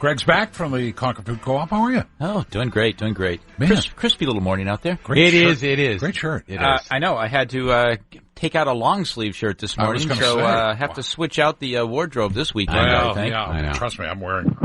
Greg's back from the Concord Food Co-op. How are you? Oh, doing great. Man. Crispy little morning out there. Great shirt. It is. Great shirt. It is. I know. I had to take out a long sleeve shirt this morning, so I have to switch out the wardrobe this weekend. I think. Yeah, I know. Trust me, I'm wearing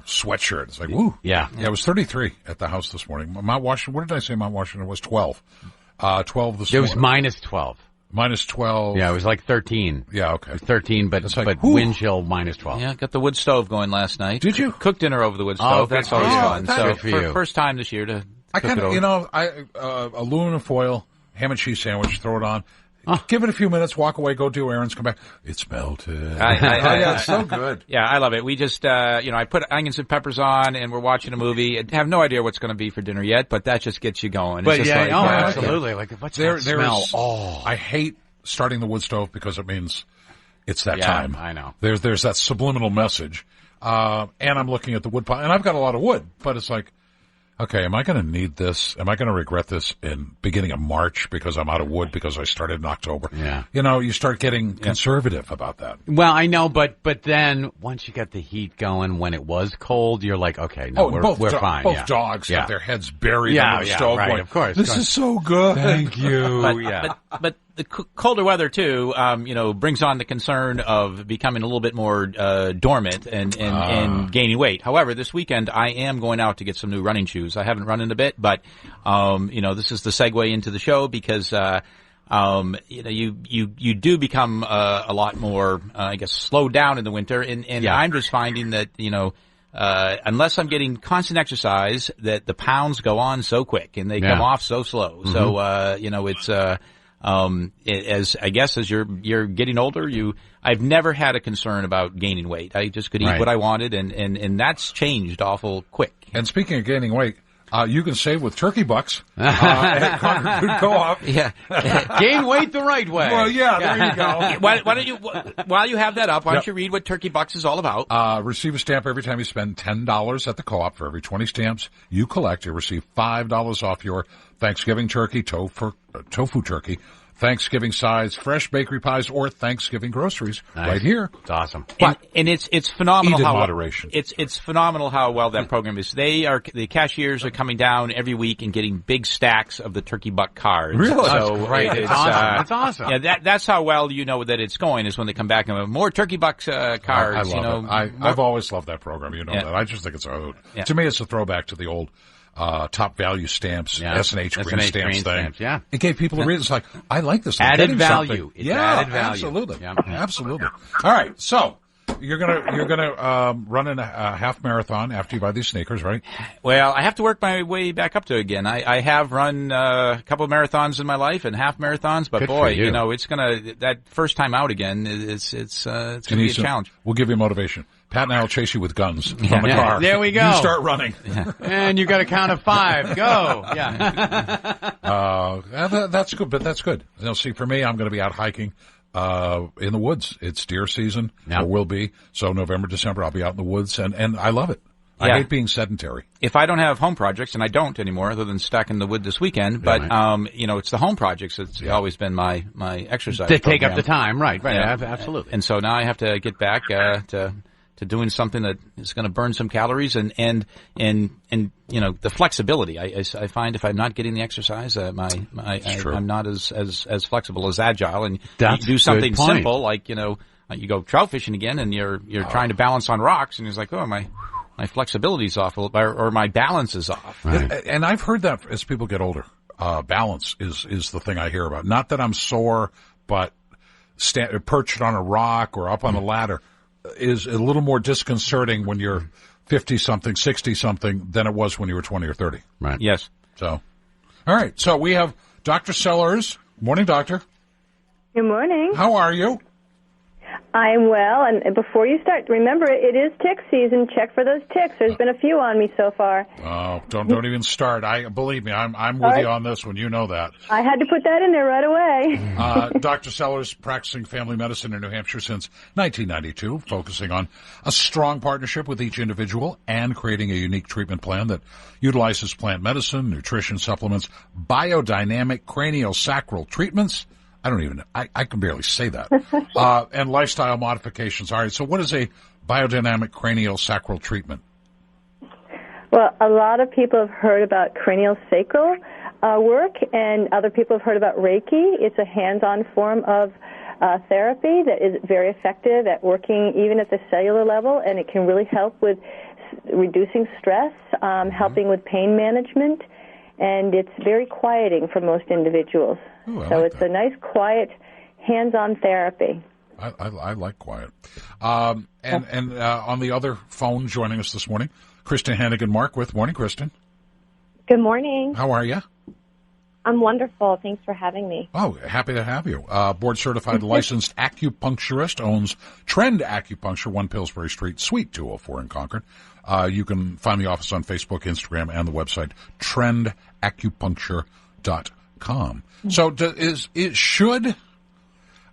sweatshirt. It's like woo. Yeah. It was 33 at the house this morning. Mount Washington. What did I say? Mount Washington was 12. 12 this morning. It was minus 12. Minus 12. Yeah, it was like 13. Yeah, okay. It was 13, but like, wind chill minus 12. Yeah, got the wood stove going last night. Did you? Cooked dinner over the wood stove. That's always fun. that's So good for you. first time this year to I cook kind it of, over. aluminum foil, ham and cheese sandwich, throw it on. Give it a few minutes, walk away, go do errands, come back. It's melted. Yeah, it's so good. Yeah, I love it. We just, I put onions and peppers on, and we're watching a movie. I have no idea what's going to be for dinner yet, but that just gets you going. But it's yeah, just absolutely. Like, what's that smell? I hate starting the wood stove because it means it's that time. I know. There's that subliminal message. And I'm looking at the wood pile, and I've got a lot of wood, but it's like, okay, am I going to need this? Am I going to regret this in beginning of March because I'm out of wood because I started in October? Yeah. You start getting conservative about that. Well, I know, but then once you get the heat going, when it was cold, you're like, okay, no, we're fine. Both dogs have their heads buried under the stove. Right, going, of course. This is so good. Thank you. But the colder weather too, brings on the concern of becoming a little bit more dormant and gaining weight. However, this weekend I am going out to get some new running shoes. I haven't run in a bit, but this is the segue into the show because you do become a lot more, slowed down in the winter, and I'm just finding that unless I'm getting constant exercise, that the pounds go on so quick and they come off so slow. Mm-hmm. So as you're getting older, I've never had a concern about gaining weight. I just could eat what I wanted, and that's changed awful quick. And speaking of gaining weight, you can save with turkey bucks at Concord Food Co-op. Yeah, gain weight the right way. Well, there you go. Why don't you, while you have that up, why don't you read what Turkey Bucks is all about? Receive a stamp every time you spend $10 at the co-op. For every 20 stamps you collect, you'll receive $5 off your Thanksgiving turkey, tofu turkey, Thanksgiving sides, fresh bakery pies, or Thanksgiving groceries right here. It's awesome. But and it's phenomenal eat in how moderation. It's phenomenal how well that program is. The cashiers are coming down every week and getting big stacks of the Turkey Buck cards. Really? So that's great. It's awesome. That's awesome. Yeah, that's how well you know that it's going is when they come back and have more Turkey Bucks cards. I love it. I've always loved that program. You know that. I just think it's to me it's a throwback to the old top value stamps, S&H green stamps thing. Yeah. It gave people a reason. It's like, I like this. Added value. It's added value. Absolutely. Yeah. Absolutely. All right. So you're gonna run in a half marathon after you buy these sneakers, right? Well, I have to work my way back up to it again. I have run a couple of marathons in my life and half marathons, but boy, it's that first time out again. It's gonna be a challenge. We'll give you motivation. Pat and I will chase you with guns from the car. There we go. You start running. And you got to count of 5. Go. Yeah. That's good, but that's good. See, for me, I'm going to be out hiking in the woods. It's deer season, or will be. So November, December, I'll be out in the woods, and I love it. I hate being sedentary. If I don't have home projects, and I don't anymore, other than stuck in the wood this weekend, but it's the home projects that's always been my exercise to program. take up the time, right? Yeah. Absolutely. And so now I have to get back to doing something that is going to burn some calories and the flexibility. I find if I'm not getting the exercise, I'm not as flexible, as agile. And you do something simple like you go trout fishing again, and you're trying to balance on rocks, and it's like, oh, my flexibility's off, or my balance is off. Right. And I've heard that as people get older, balance is the thing I hear about. Not that I'm sore, but perched on a rock or up on a ladder is a little more disconcerting when you're 50-something, 60-something than it was when you were 20 or 30. Right. Yes. So, all right. So we have Dr. Sellers. Morning, doctor. Good morning. How are you? I'm well, and before you start, remember, it is tick season. Check for those ticks. There's been a few on me so far. Oh, don't even start. Believe me, I'm with you on this one. You know that. I had to put that in there right away. Dr. Sellers, practicing family medicine in New Hampshire since 1992, focusing on a strong partnership with each individual and creating a unique treatment plan that utilizes plant medicine, nutrition supplements, biodynamic craniosacral treatments. I can barely say that. And lifestyle modifications. All right, so what is a biodynamic craniosacral treatment? Well, a lot of people have heard about craniosacral work, and other people have heard about Reiki. It's a hands-on form of therapy that is very effective at working even at the cellular level, and it can really help with reducing stress, helping with pain management, and it's very quieting for most individuals. Ooh, so like it's that. a nice, quiet, hands-on therapy. I like quiet. And on the other phone joining us this morning, Kristen Hannigan Mark Morning, Kristen. Good morning. How are you? I'm wonderful. Thanks for having me. Oh, happy to have you. Board-certified licensed acupuncturist, owns Trend Acupuncture, 1 Pillsbury Street, Suite 204 in Concord. You can find the office on Facebook, Instagram, and the website trendacupuncture.com. So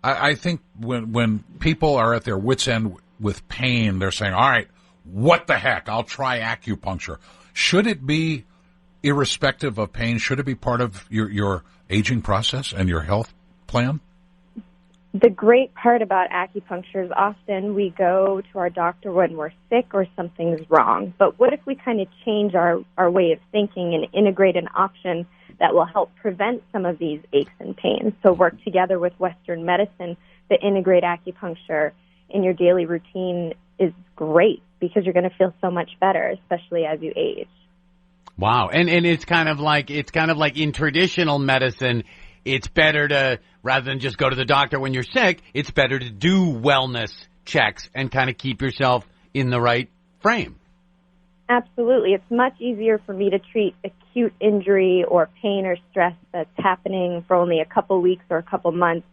I think when people are at their wits' end with pain, they're saying, all right, what the heck? I'll try acupuncture. Should it be irrespective of pain? Should it be part of your aging process and your health plan? The great part about acupuncture is often we go to our doctor when we're sick or something's wrong. But what if we kind of change our way of thinking and integrate an option that will help prevent some of these aches and pains? So work together with Western medicine to integrate acupuncture in your daily routine is great because you're going to feel so much better, especially as you age. Wow. And it's kind of like in traditional medicine, it's better to, rather than just go to the doctor when you're sick, it's better to do wellness checks and kind of keep yourself in the right frame. Absolutely. It's much easier for me to treat acute injury or pain or stress that's happening for only a couple weeks or a couple months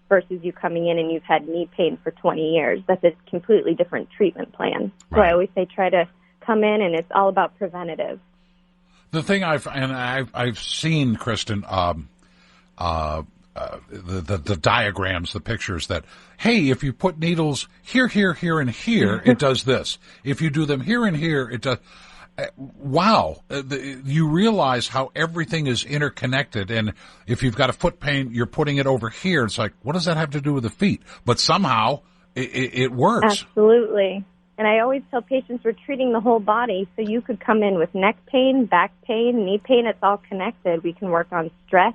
versus you coming in and you've had knee pain for 20 years. That's a completely different treatment plan. So Right. I always say try to come in, and it's all about preventative. The thing I've seen, Kristen, the diagrams, the pictures that, hey, if you put needles here, and here, it does this. If you do them here and here, it does. Wow. You realize how everything is interconnected. And if you've got a foot pain, you're putting it over here. It's like, what does that have to do with the feet? But somehow it works. Absolutely. And I always tell patients we're treating the whole body. So you could come in with neck pain, back pain, knee pain. It's all connected. We can work on stress,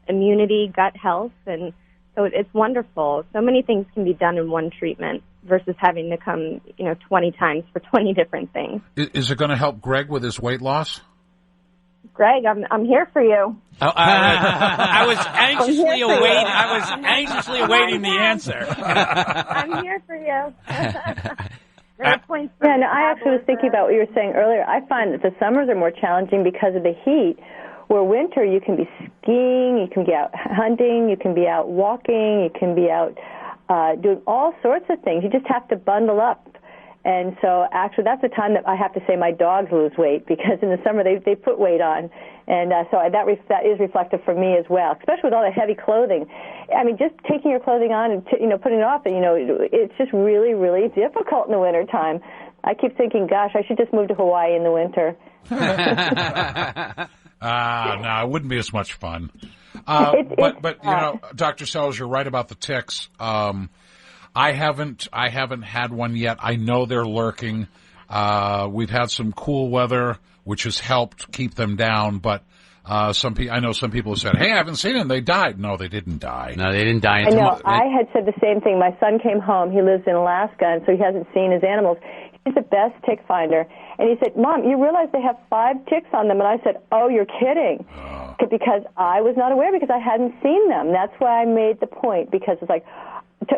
immunity, gut health. And so it's wonderful. So many things can be done in one treatment versus having to come, 20 times for 20 different things. Is it going to help Greg with his weight loss? Greg, I'm here for you. Oh, I was anxiously awaiting the answer. I'm here for you. I actually was thinking about what you were saying earlier. I find that the summers are more challenging because of the heat, where winter you can be skiing, you can be out hunting, you can be out walking, you can be out doing all sorts of things. You just have to bundle up. And so actually that's the time that I have to say my dogs lose weight, because in the summer they put weight on. And so that is reflective for me as well, especially with all the heavy clothing. I mean, just taking your clothing on and putting it off, it's just really, really difficult in the winter time. I keep thinking, gosh, I should just move to Hawaii in the winter. No, it wouldn't be as much fun. But Dr. Sellers, you're right about the ticks. I haven't had one yet. I know they're lurking. We've had some cool weather, which has helped keep them down. But I know some people have said, "Hey, I haven't seen them. They died." No, they didn't die. No, they didn't die. I know. I had said the same thing. My son came home. He lives in Alaska, and so he hasn't seen his animals. He's the best tick finder. And he said, "Mom, you realize they have 5 ticks on them?" And I said, "Oh, you're kidding." Because I was not aware, because I hadn't seen them. That's why I made the point, because it's like,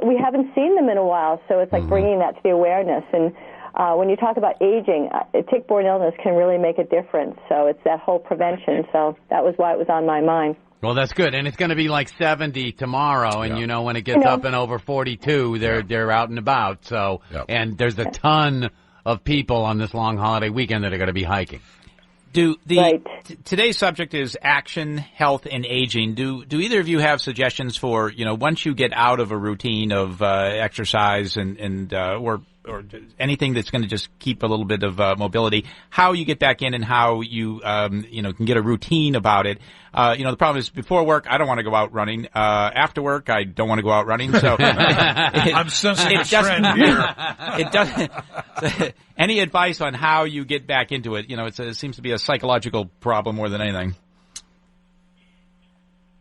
we haven't seen them in a while, so it's like bringing that to the awareness. And when you talk about aging, tick-borne illness can really make a difference. So it's that whole prevention. So that was why it was on my mind. Well, that's good. And it's going to be like 70 tomorrow. And, when it gets up and over 42, they're out and about. So, and there's a ton of people on this long holiday weekend that are going to be hiking. Today's subject is action, health, and aging. Do either of you have suggestions for, once you get out of a routine of exercise or anything that's going to just keep a little bit of mobility, how you get back in and how you can get a routine about it. The problem is before work, I don't want to go out running. After work, I don't want to go out running. So I'm sensing a trend here. It doesn't. Any advice on how you get back into it? It seems to be a psychological problem more than anything.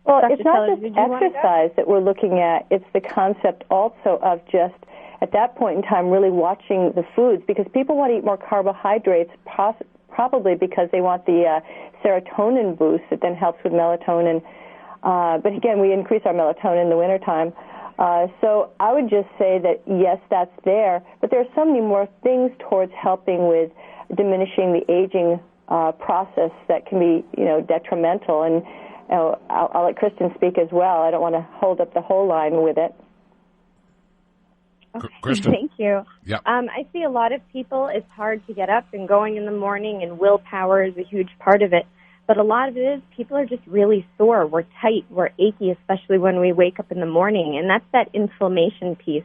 Well, it's not just exercise that we're looking at. It's the concept also of just, at that point in time, really watching the foods, because people want to eat more carbohydrates, probably because they want the serotonin boost that then helps with melatonin. But again, we increase our melatonin in the wintertime. So I would just say that, yes, that's there, but there are so many more things towards helping with diminishing the aging process that can be, detrimental. And I'll let Kristen speak as well. I don't want to hold up the whole line with it. Kristen. Thank you. Yeah. I see a lot of people, it's hard to get up and going in the morning, and willpower is a huge part of it. But a lot of it is people are just really sore. We're tight. We're achy, especially when we wake up in the morning. And that's that inflammation piece.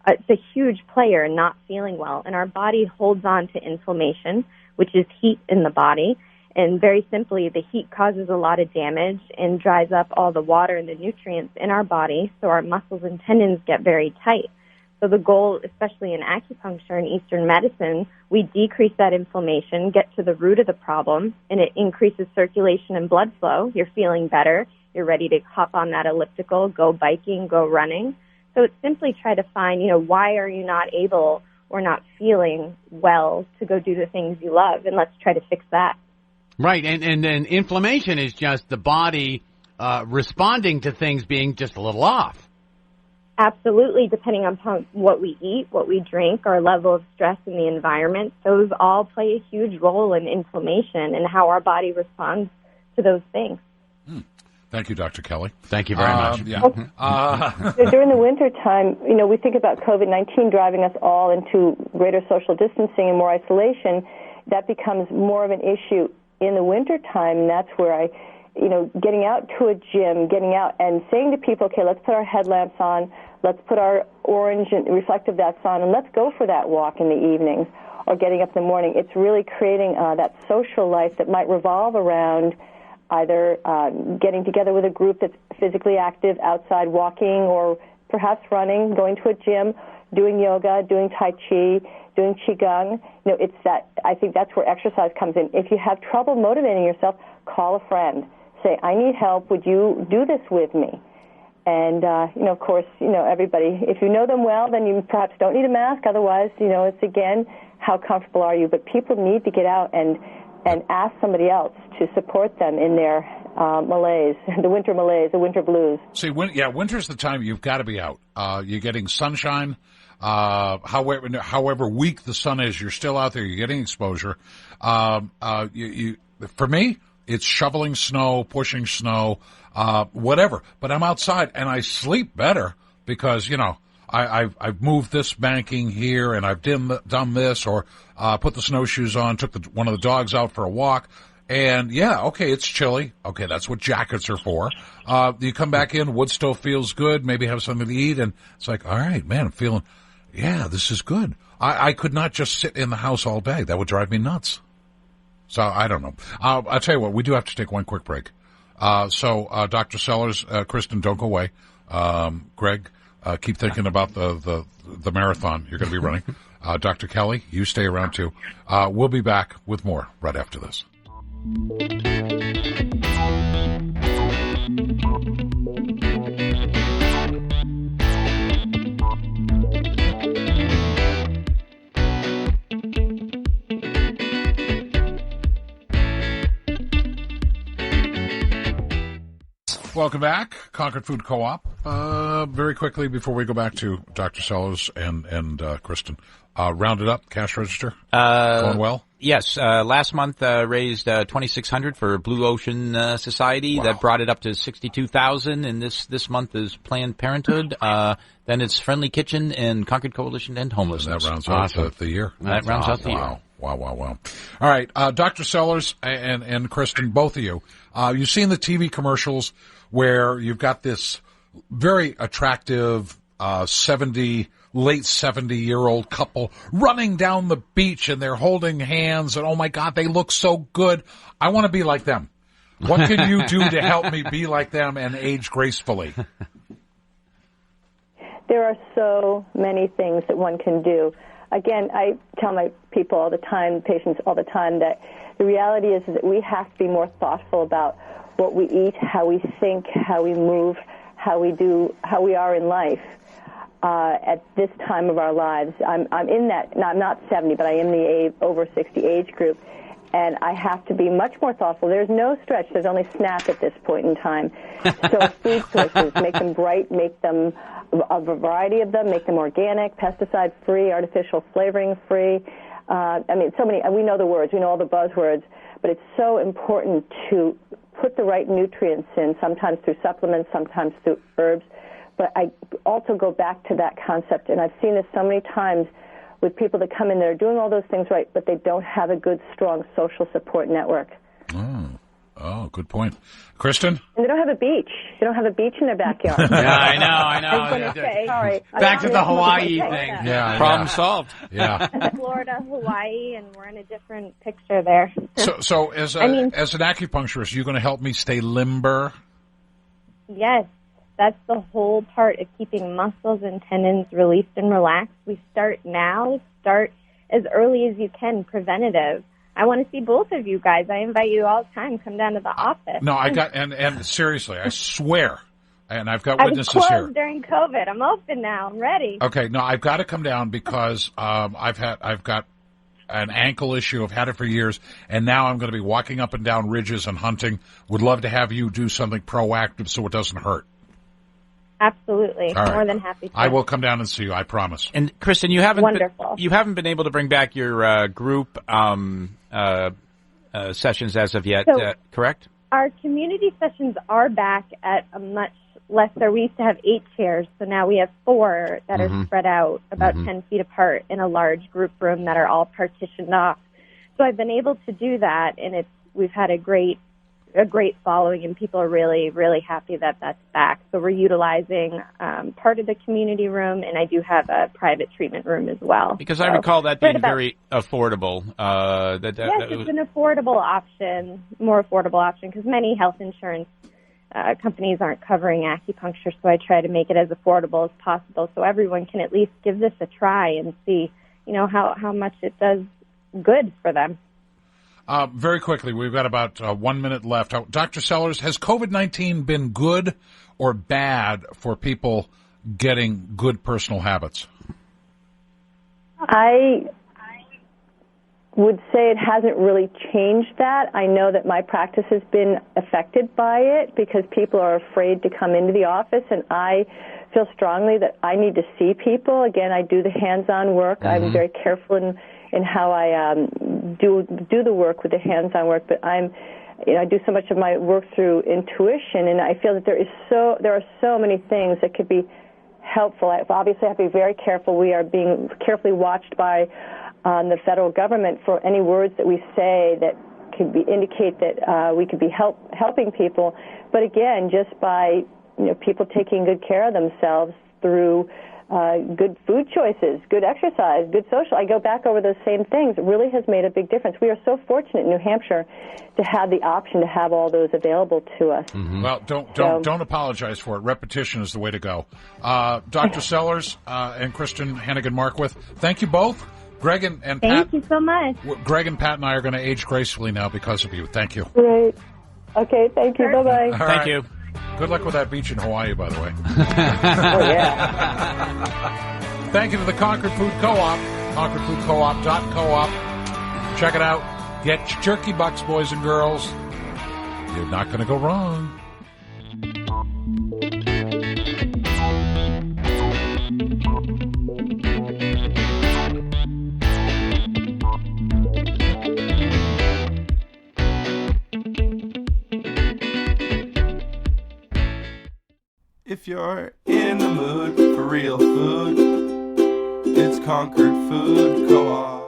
It's a huge player in not feeling well. And our body holds on to inflammation, which is heat in the body. And very simply, the heat causes a lot of damage and dries up all the water and the nutrients in our body. So our muscles and tendons get very tight. So the goal, especially in acupuncture and Eastern medicine, we decrease that inflammation, get to the root of the problem, and it increases circulation and blood flow. You're feeling better. You're ready to hop on that elliptical, go biking, go running. So it's simply try to find, why are you not able or not feeling well to go do the things you love, and let's try to fix that. Right, and then inflammation is just the body responding to things being just a little off. Absolutely, depending on what we eat, what we drink, our level of stress in the environment, those all play a huge role in inflammation and how our body responds to those things. Thank you, Dr. Kelly. Thank you very much. During the winter time, we think about COVID-19 driving us all into greater social distancing and more isolation. That becomes more of an issue in the winter time, and that's where getting out to a gym, getting out and saying to people, okay, let's put our headlamps on, let's put our orange and reflective vests on, and let's go for that walk in the evenings or getting up in the morning. It's really creating that social life that might revolve around either getting together with a group that's physically active outside walking or perhaps running, going to a gym, doing yoga, doing Tai Chi, doing Qigong. It's that, I think that's where exercise comes in. If you have trouble motivating yourself, call a friend. Say, I need help. Would you do this with me? And, of course, everybody, if you know them well, then you perhaps don't need a mask. Otherwise, it's, again, how comfortable are you? But people need to get out and ask somebody else to support them in their malaise, the winter malaise, the winter blues. See, winter's the time you've got to be out. You're getting sunshine. However weak the sun is, you're still out there. You're getting exposure. For me, it's shoveling snow, pushing snow, whatever. But I'm outside and I sleep better because, I've moved this banking here and I've done this or put the snowshoes on, took one of the dogs out for a walk. And okay, it's chilly. Okay, that's what jackets are for. You come back in, wood still feels good, maybe have something to eat, and it's like, all right, man, I'm feeling, this is good. I could not just sit in the house all day. That would drive me nuts. So I don't know. I'll tell you what, we do have to take one quick break. So Dr. Sellers, Kristen, don't go away. Greg, keep thinking about the marathon you're going to be running. Dr. Kelly, you stay around too. We'll be back with more right after this. Welcome back. Concord Food Co-op. very quickly before we go back to Dr. Sellers and Kristen. Rounded up cash register going well. Yes, last month raised $2,600 for Blue Ocean Society. Wow. That brought it up to $62,000, and this month is Planned Parenthood. Then it's Friendly Kitchen and Concord Coalition to End Homelessness. That rounds out the year. That rounds out the year. Wow. All right, Dr. Sellers and Kristen, both of you, you've seen the TV commercials where you've got this very attractive late 70-year-old couple running down the beach, and they're holding hands, and oh my God, they look so good. I want to be like them. What can you do to help me be like them and age gracefully? There are so many things that one can do. Again, I tell my people all the time, patients all the time, that the reality is that we have to be more thoughtful about what we eat, how we think, how we move, how we are in life. At this time of our lives, I'm in that. No, I'm not 70, but I am the over 60 age group, and I have to be much more thoughtful. There's no stretch. There's only snap at this point in time. So food choices, make them bright, make them a variety of them, make them organic, pesticide-free, artificial flavoring-free. So many. We know the words. We know all the buzzwords, but it's so important to put the right nutrients in. Sometimes through supplements, sometimes through herbs. But I also go back to that concept, and I've seen this so many times with people that come in, they're doing all those things right, but they don't have a good, strong social support network. Oh, good point. Kristen? And they don't have a beach. They don't have a beach in their backyard. Yeah, I know. I was going to say, sorry. Back to the Hawaii thing. Yeah, Problem solved. Yeah. Florida, Hawaii, and we're in a different picture there. So as an acupuncturist, you're going to help me stay limber? Yes. That's the whole part of keeping muscles and tendons released and relaxed. We start now. Start as early as you can, preventative. I want to see both of you guys. I invite you all the time. Come down to the office. No, I got, and seriously, I swear, and I've got witnesses I was here. closed during COVID. I'm open now. I'm ready. Okay, no, I've got to come down because I've got an ankle issue. I've had it for years, and now I'm going to be walking up and down ridges and hunting. Would love to have you do something proactive so it doesn't hurt. Absolutely. All right. More than happy to. I will come down and see you, I promise. And Kristen, you haven't Wonderful. been able to bring back your group sessions as of yet, correct? Our community sessions are back at a much lesser. We used to have 8 chairs, so now we have 4 that are spread out about 10 feet apart in a large group room that are all partitioned off. So I've been able to do that, and we've had a great following, and people are really, really happy that that's back. So we're utilizing part of the community room, and I do have a private treatment room as well. Because I recall that being very affordable. Yes, it's an affordable option, more affordable option, because many health insurance companies aren't covering acupuncture, so I try to make it as affordable as possible so everyone can at least give this a try and see, how much it does good for them. Very quickly, we've got about 1 minute left. Dr. Sellers, has COVID-19 been good or bad for people getting good personal habits? I would say it hasn't really changed that. I know that my practice has been affected by it because people are afraid to come into the office, and I feel strongly that I need to see people. Again, I do the hands-on work. I'm very careful in how I do the work with the hands-on work, but I do so much of my work through intuition, and I feel that there are so many things that could be helpful. I obviously have to be very careful. We are being carefully watched by the federal government for any words that we say that could indicate that we could be helping people. But again, just by people taking good care of themselves through good food choices, good exercise, good social. I go back over those same things. It really has made a big difference. We are so fortunate in New Hampshire to have the option to have all those available to us. Well, don't apologize for it. Repetition is the way to go. Dr. Sellers and Kristen Hannigan-Markwith, thank you both. Greg and Pat. Thank you so much. Greg and Pat and I are going to age gracefully now because of you. Thank you. Great. Okay, thank you. Bye-bye. All Thank right. you. Good luck with that beach in Hawaii, by the way. Oh, yeah. Thank you to the Concord Food Co-op, concordfoodcoop.coop. Check it out. Get your jerky bucks, boys and girls. You're not going to go wrong. If you're in the mood for real food, it's Concord Food Co-op.